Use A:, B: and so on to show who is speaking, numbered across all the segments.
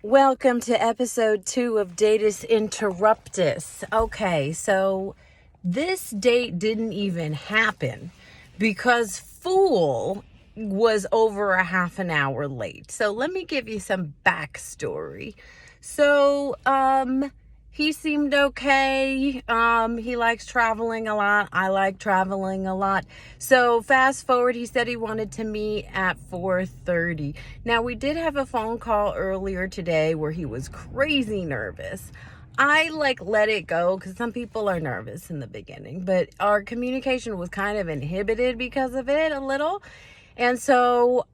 A: Welcome to episode 2 of Datus Interruptis. Okay, so this date didn't even happen because Fool was over a half an hour late. So let me give you some backstory. So, he seemed okay. He likes traveling a lot. I like traveling a lot. So fast forward, he said he wanted to meet at 4:30. Now, we did have a phone call earlier today where he was crazy nervous. I let it go because some people are nervous in the beginning, but our communication was kind of inhibited because of it a little. And so,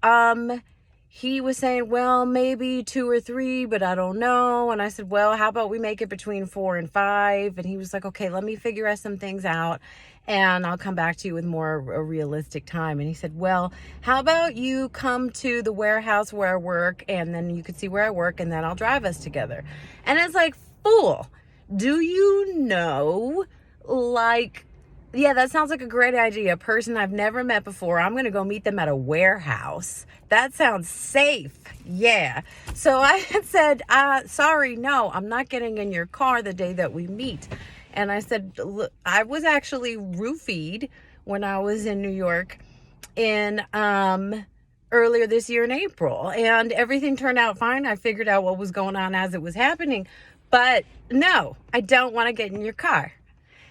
A: he was saying, well, maybe 2 or 3, but I don't know. And I said, well, how about we make it between 4 and 5? And he was like, okay, let me figure some things out and I'll come back to you with more a realistic time. And he said, well, how about you come to the warehouse where I work and then you could see where I work and then I'll drive us together. And it's like, fool, do you know, yeah, that sounds like a great idea. A person I've never met before. I'm going to go meet them at a warehouse. That sounds safe. Yeah. So I had said, sorry, no, I'm not getting in your car the day that we meet. And I said, look, I was actually roofied when I was in New York in earlier this year in April. And everything turned out fine. I figured out what was going on as it was happening. But no, I don't want to get in your car.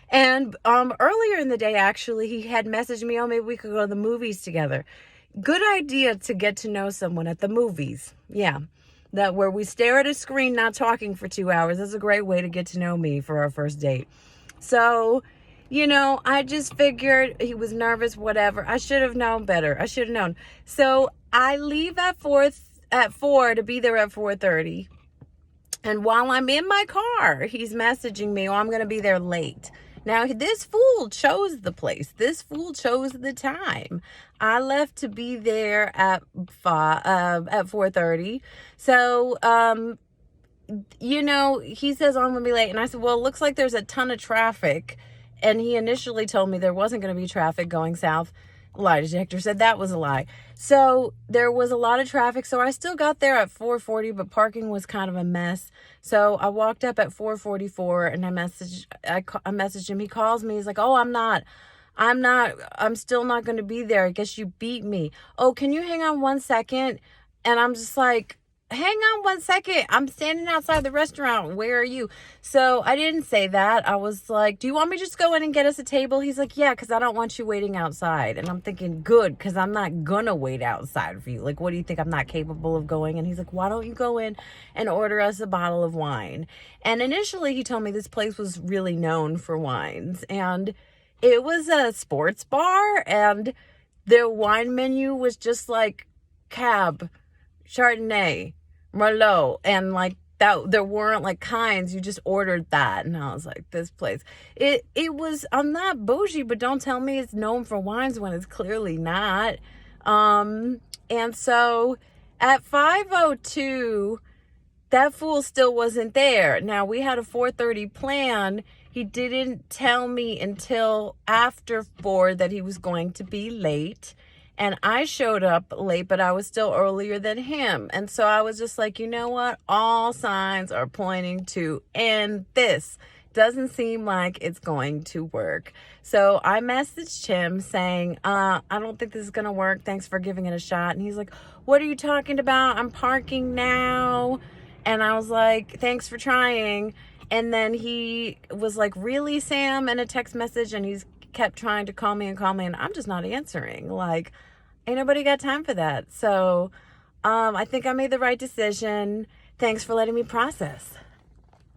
A: And earlier in the day, actually, he had messaged me, oh, maybe we could go to the movies together. Good idea to get to know someone at the movies. Yeah, that where we stare at a screen, not talking for 2 hours. That's a great way to get to know me for our first date. So, I just figured he was nervous, whatever. I should have known better. I should have known. So I leave at 4 to be there at 4:30. And while I'm in my car, he's messaging me, oh, I'm going to be there late. Now, this fool chose the place. This fool chose the time. I left to be there at 4:30. So, he says, oh, I'm going to be late. And I said, well, it looks like there's a ton of traffic. And he initially told me there wasn't going to be traffic going south. Lie detector said that was a lie. So there was a lot of traffic. So I still got there at 4:40, but parking was kind of a mess. So I walked up at 4:44 and I messaged him. He calls me. He's like, oh, I'm still not going to be there. I guess you beat me. Oh, can you hang on 1 second? And I'm just like, hang on 1 second. I'm standing outside the restaurant. Where are you? So I didn't say that. I was like, do you want me to just go in and get us a table? He's like, yeah, because I don't want you waiting outside. And I'm thinking, good, because I'm not going to wait outside for you. Like, what do you think? I'm not capable of going? And he's like, why don't you go in and order us a bottle of wine? And initially he told me this place was really known for wines. And it was a sports bar. And their wine menu was just like Cab, Chardonnay, Merlot, and that there weren't kinds. You just ordered that. And I was like, this place, it was, I'm not bougie, but don't tell me it's known for wines when it's clearly not. And so at 5:02, that fool still wasn't there. Now we had a 4:30 plan. He didn't tell me until after 4 that he was going to be late. And I showed up late, but I was still earlier than him. And so I was just like, you know what? All signs are pointing to end this. Doesn't seem like it's going to work. So I messaged him saying, I don't think this is going to work. Thanks for giving it a shot. And he's like, what are you talking about? I'm parking now. And I was like, thanks for trying. And then he was like, really, Sam? In a text message. And he's kept trying to call me, and I'm just not answering. Ain't nobody got time for that. So I think I made the right decision. Thanks for letting me process.